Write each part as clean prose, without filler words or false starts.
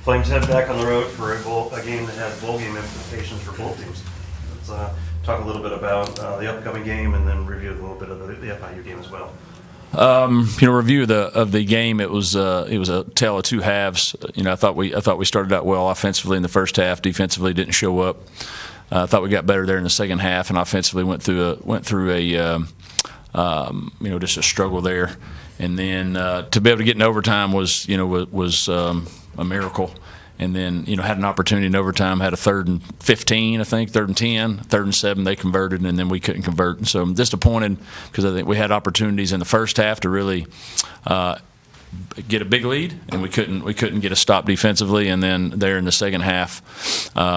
Flames head back on the road for a game that has bowl game implications for both teams. Let's talk a little bit about the upcoming game and then review a little bit of the FIU game as well. Review of the game. It was a tale of two halves. I thought we started out well offensively in the first half. Defensively, didn't show up. I thought we got better there in the second half, and offensively went through a just a struggle there. And then to be able to get in overtime was a miracle. And then had an opportunity in overtime, had a 3rd and 15, I think, 3rd and 10, 3rd and 7. They converted, and then we couldn't convert. And so I'm disappointed because I think we had opportunities in the first half to really get a big lead, and we couldn't get a stop defensively. And then there in the second half,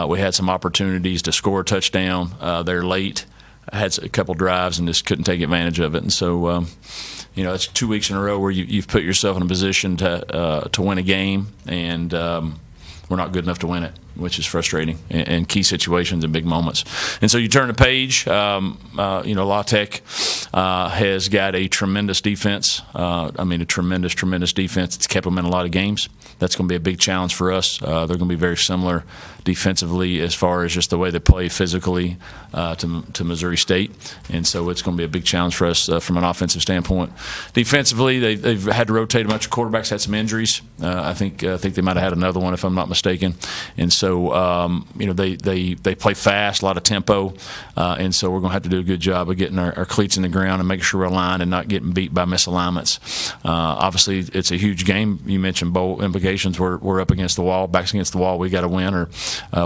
we had some opportunities to score a touchdown. There late, I had a couple drives and just couldn't take advantage of it. And so it's 2 weeks in a row where you've put yourself in a position to win a game, and we're not good enough to win it, which is frustrating in key situations and big moments. And so you turn the page. La Tech has got a tremendous defense. A tremendous defense. It's kept them in a lot of games. That's going to be a big challenge for us. They're going to be very similar defensively as far as just the way they play physically to Missouri State. And so it's going to be a big challenge for us from an offensive standpoint. Defensively, they've had to rotate a bunch of quarterbacks, had some injuries. I think they might have had another one, if I'm not mistaken. And so, they play fast, a lot of tempo. And so we're going to have to do a good job of getting our cleats in the ground and making sure we're aligned and not getting beat by misalignments. Obviously, it's a huge game. You mentioned bowl implications. We're up against the wall, backs against the wall. We got to win, or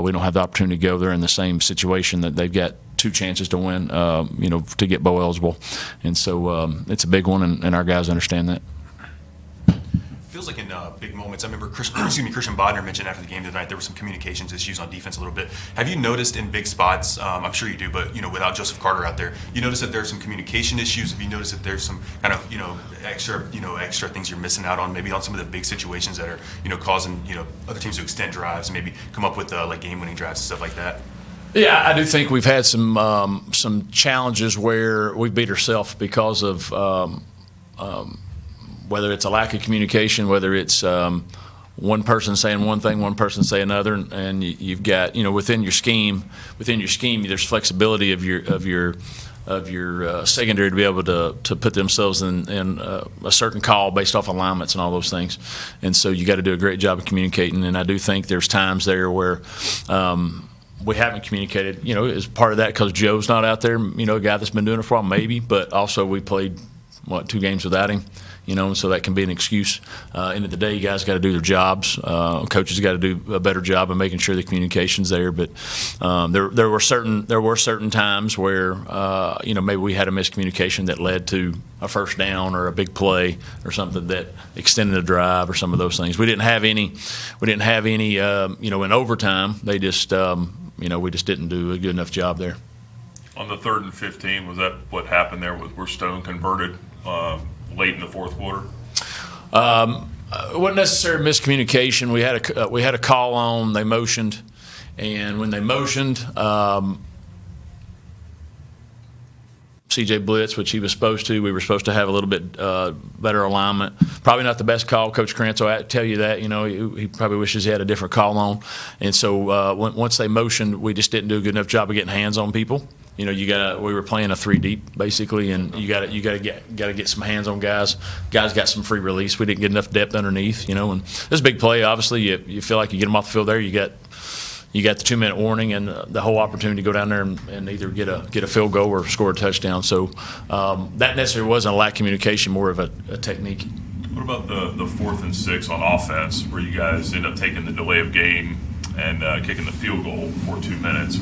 we don't have the opportunity to go there in the same situation that they've got 2 chances to win, to get bowl eligible. And so it's a big one, and our guys understand that. Feels like in big moments. I remember Christian Bodner mentioned after the game tonight there were some communications issues on defense a little bit. Have you noticed in big spots? I'm sure you do, but without Joseph Carter out there, you notice that there's some communication issues. Have you noticed that there's some kind of extra things you're missing out on, maybe on some of the big situations that are causing other teams to extend drives and maybe come up with like game-winning drives and stuff like that? Yeah, I do think we've had some challenges where we beat ourselves because of. Whether it's a lack of communication, whether it's one person saying one thing, one person saying another, and you've got within your scheme, there's flexibility of your secondary to be able to put themselves in a certain call based off alignments and all those things, and so you got to do a great job of communicating. And I do think there's times there where. We haven't communicated, as part of that because Joe's not out there, a guy that's been doing it for a while, maybe, but also we played, 2 games without him, so that can be an excuse. End of the day, you guys got to do their jobs. Coaches got to do a better job of making sure the communication's there. But there were certain times where maybe we had a miscommunication that led to a first down or a big play or something that extended a drive or some of those things. We didn't have any. In overtime. They just we just didn't do a good enough job there. On the 3rd and 15, was that what happened there? Where Stone converted late in the fourth quarter? It wasn't necessarily miscommunication. We had a call on. They motioned, and when they motioned, CJ blitz, which he was supposed to. We were supposed to have a little bit better alignment. Probably not the best call. Coach Krantz will tell you that. He probably wishes he had a different call on. And so once they motioned, we just didn't do a good enough job of getting hands on people. We were playing a 3 deep basically, and you got to get some hands on guys. Guys got some free release. We didn't get enough depth underneath. And this is a big play. Obviously, you feel like you get them off the field there. You got the 2-minute warning and the whole opportunity to go down there and either get a field goal or score a touchdown. So that necessarily wasn't a lack of communication, more of a technique. What about the 4th and 6 on offense, where you guys end up taking the delay of game and kicking the field goal for 2 minutes?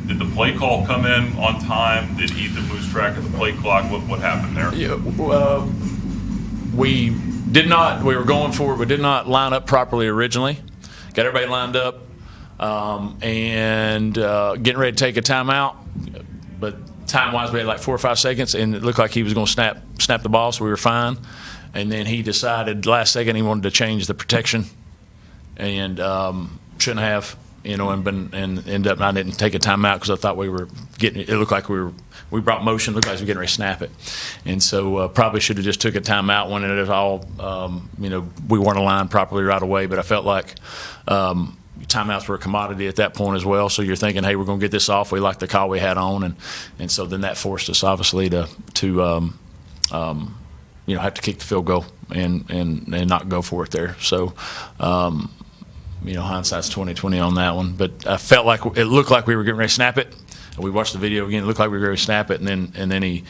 Did the play call come in on time? Did he lose track of the play clock? What happened there? Yeah, we did not. We were going for it. We did not line up properly originally. Got everybody lined up. And getting ready to take a timeout, but time-wise we had like 4 or 5 seconds, and it looked like he was going to snap the ball, so we were fine. And then he decided last second he wanted to change the protection, and shouldn't have. and ended up I didn't take a timeout because I thought we were getting. It looked like we brought motion. Looked like we were getting ready to snap it, and so probably should have just took a timeout when it was all. We weren't aligned properly right away, but I felt like. Timeouts were a commodity at that point as well. So you're thinking, hey, we're going to get this off. We like the call we had on, and so then that forced us obviously to have to kick the field goal and not go for it there. So hindsight's 20/20 on that one. But I felt like it looked like we were getting ready to snap it. We watched the video again. It looked like we were going to snap it, and then he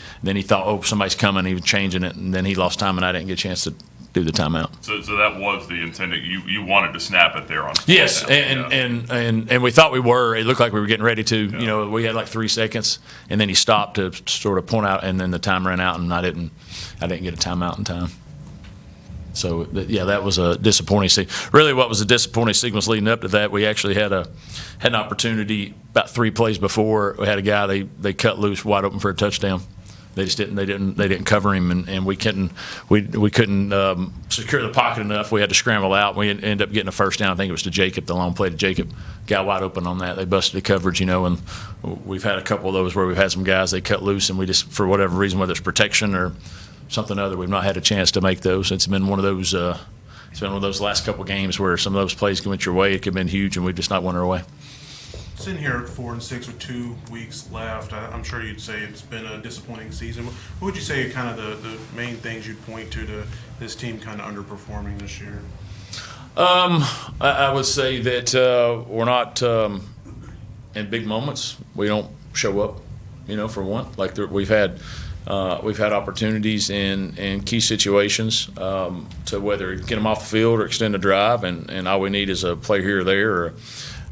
thought, oh, somebody's coming. He was changing it, and then he lost time, and I didn't get a chance to do the timeout. So that was the intended. You wanted to snap it there on. Yes, and we thought we were. It looked like we were getting ready to. Yeah. We had like 3 seconds, and then he stopped to sort of point out, and then the time ran out, and I didn't get a timeout in time. So that was a disappointing signal. Really, what was a disappointing signal leading up to that? We actually had an opportunity about 3 plays before. We had a guy they cut loose wide open for a touchdown. They just didn't cover him, and we couldn't secure the pocket enough. We had to scramble out. We ended up getting a first down. I think it was to Jacob, the long play to Jacob. Got wide open on that. They busted the coverage, and we've had a couple of those where we've had some guys they cut loose, and we just, for whatever reason, whether it's protection or something other, we've not had a chance to make those. It's been one of those. It's been one of those last couple games where some of those plays went your way. It could have been huge, and we've just not won our way. Sitting here at 4-6 with 2 weeks left, I'm sure you'd say it's been a disappointing season. What would you say are kind of the main things you'd point to this team kind of underperforming this year? I would say that we're not in big moments. We don't show up, for one. Like we've had opportunities in key situations to whether get them off the field or extend a drive, and all we need is a play here or there,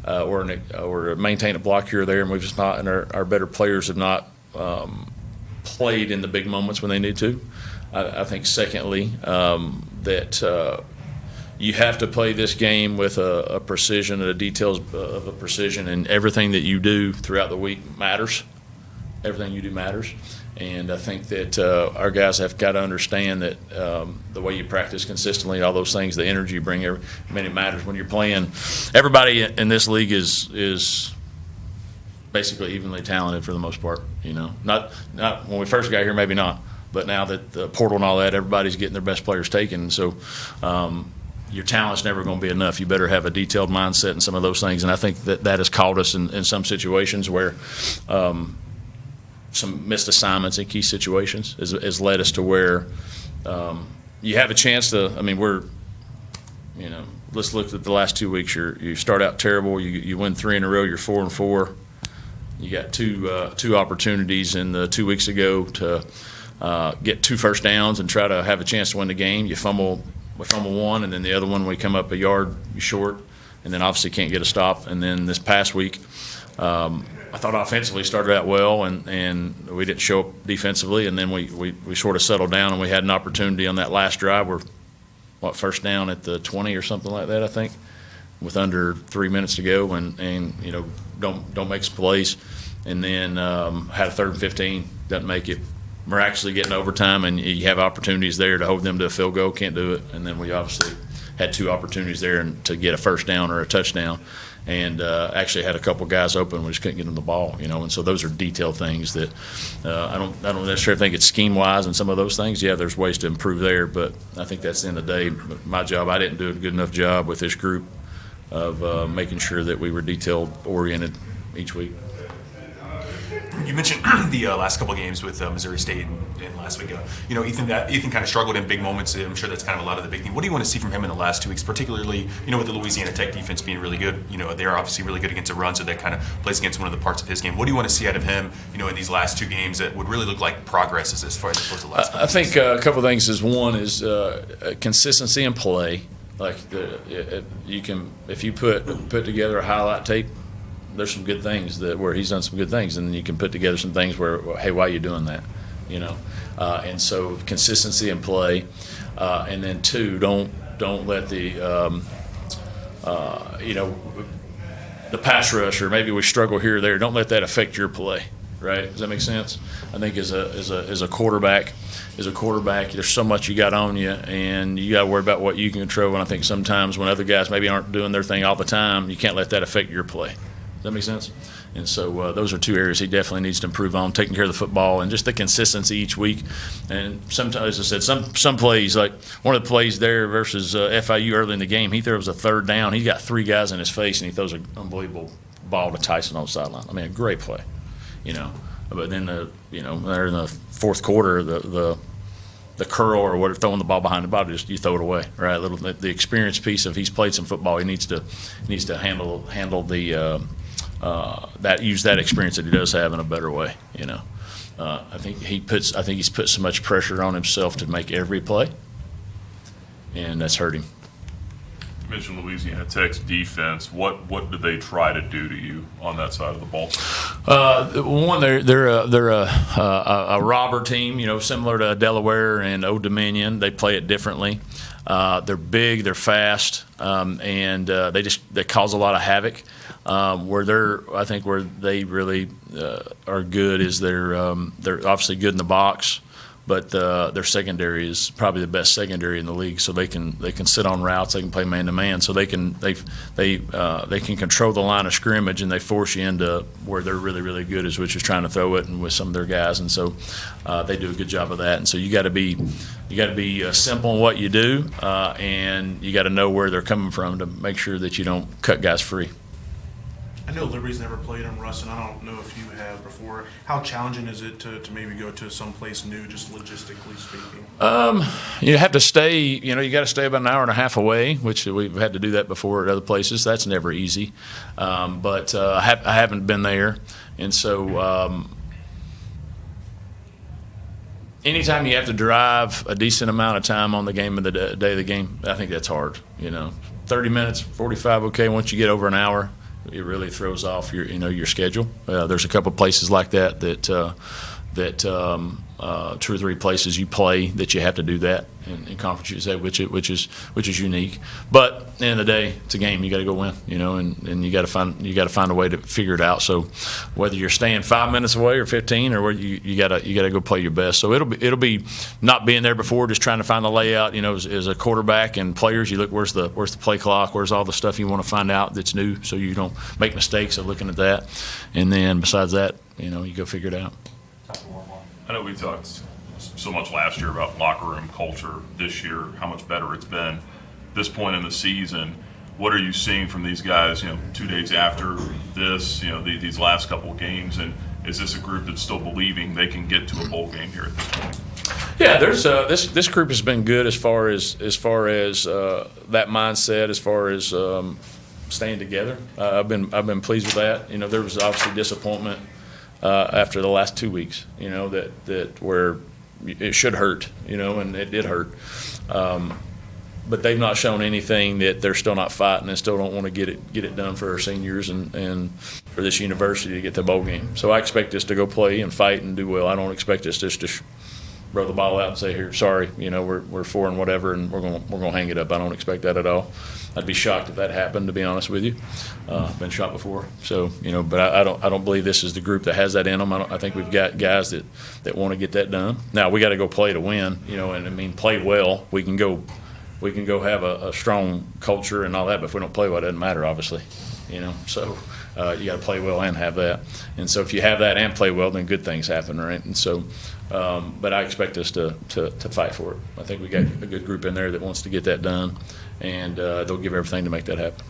or maintain a block here or there, and we've just not. And our better players have not played in the big moments when they need to. I think secondly that you have to play this game with a precision and the details of a precision, and everything that you do throughout the week matters. Everything you do matters. And I think that our guys have got to understand that the way you practice consistently, all those things, the energy you bring, it matters when you're playing. Everybody in this league is basically evenly talented for the most part. Not when we first got here, maybe not, but now that the portal and all that, everybody's getting their best players taken. So your talent's never going to be enough. You better have a detailed mindset and some of those things. And I think that has caught us in some situations where. Some missed assignments in key situations has led us to where you have a chance to. I mean, let's look at the last 2 weeks. You start out terrible. You win 3 in a row. You're 4-4. You got two opportunities in the 2 weeks ago to get 2 first downs and try to have a chance to win the game. We fumble one, and then the other one we come up a yard short, and then obviously can't get a stop. And then this past week. I thought offensively started out well, and we didn't show up defensively, and then we sort of settled down, and we had an opportunity on that last drive where, first down at the 20 or something like that, I think, with under 3 minutes to go, and don't make some plays, and then had a 3rd and 15, doesn't make it. Miraculously getting overtime, and you have opportunities there to hold them to a field goal, can't do it, and then we obviously had 2 opportunities there to get a first down or a touchdown. And actually had a couple guys open, we just couldn't get them the ball, And so those are detailed things that I don't necessarily think it's scheme wise and some of those things. Yeah, there's ways to improve there, but I think that's the end of the day. My job, I didn't do a good enough job with this group of making sure that we were detailed oriented each week. You mentioned the last couple of games with Missouri State and last week. Ethan kind of struggled in big moments. I'm sure that's kind of a lot of the big thing. What do you want to see from him in the last 2 weeks, particularly, with the Louisiana Tech defense being really good? They're obviously really good against the run, so that kind of plays against one of the parts of his game. What do you want to see out of him, in these last 2 games that would really look like progress as far as opposed to the last? I think a couple of things is one is consistency in play. Like if you put together a highlight tape. There's some good things where he's done some good things, and then you can put together some things where, hey, why are you doing that? And so consistency in play, and then 2, don't let the pass rush, or maybe we struggle here or there. Don't let that affect your play. right? Does that make sense? I think as a quarterback, there's so much you got on you, and you got to worry about what you can control. And I think sometimes when other guys maybe aren't doing their thing all the time, you can't let that affect your play. Does that make sense? And so those are two areas he definitely needs to improve on: taking care of the football and just the consistency each week. And sometimes, as I said, some plays, like one of the plays there versus FIU early in the game, he throws a third down. He got three guys in his face, and he throws an unbelievable ball to Tyson on the sideline. I mean, a great play, you know. But then they're in the fourth quarter, the curl or whatever, throwing the ball behind the body, just you throw it away, right? The experience piece of he's played some football. He needs to handle the use that experience that he does have in a better way, you know. I think he's put so much pressure on himself to make every play, and that's hurt him. You mentioned Louisiana Tech's defense. What did they try to do to you on that side of the ball? One, they're a robber team, you know, similar to Delaware and Old Dominion. They play it differently. They're big, they're fast, and they cause a lot of havoc. I think where they really are good is they're obviously good in the box, but their secondary is probably the best secondary in the league. So they can sit on routes, they can play man to man, so they can control the line of scrimmage, and they force you into where they're really really good, which is trying to throw it, and with some of their guys, and so they do a good job of that. And so you got to be simple in what you do, and you got to know where they're coming from to make sure that you don't cut guys free. I know Liberty's never played in Ruston. I don't know if you have before. How challenging is it to maybe go to someplace new, just logistically speaking? You have to stay. You got to stay about an hour and a half away, which we've had to do that before at other places. That's never easy. But I haven't been there, and so anytime you have to drive a decent amount of time on the game of the day of the game, I think that's hard. 30 minutes, 45, okay. Once you get over an hour, it really throws off your schedule. There's a couple places like that 2 or 3 places you play that you have to do that in Conference USA, which is unique. But at the end of the day, it's a game. You got to go win, and you got to find a way to figure it out. So whether you're staying 5 minutes away or 15, or where you got to go play your best. So it'll be not being there before, just trying to find the layout. As a quarterback and players, you look where's the play clock, where's all the stuff you want to find out that's new, so you don't make mistakes of looking at that. And then besides that, you go figure it out. I know we talked so much last year about locker room culture. This year, how much better it's been. This point in the season, what are you seeing from these guys? 2 days after this, these last couple of games, and is this a group that's still believing they can get to a bowl game here at this point? Yeah, there's this group has been good as far as that mindset, as far as staying together. I've been pleased with that. There was obviously disappointment after the last 2 weeks, that where it should hurt, and it did hurt. But they've not shown anything that they're still not fighting and still don't want to get it done for our seniors and for this university to get the bowl game. So I expect us to go play and fight and do well. I don't expect us just to throw the ball out and say, here, sorry, we're 4 and whatever, and we're gonna hang it up. I don't expect that at all. I'd be shocked if that happened, to be honest with you. Been shocked before, so but I don't believe this is the group that has that in them. I think we've got guys that want to get that done. Now we got to go play to win, and play well. We can go have a strong culture and all that, but if we don't play well, it doesn't matter, obviously. So you got to play well and have that. And so if you have that and play well, then good things happen, right? And so, but I expect us to fight for it. I think we got a good group in there that wants to get that done, and they'll give everything to make that happen.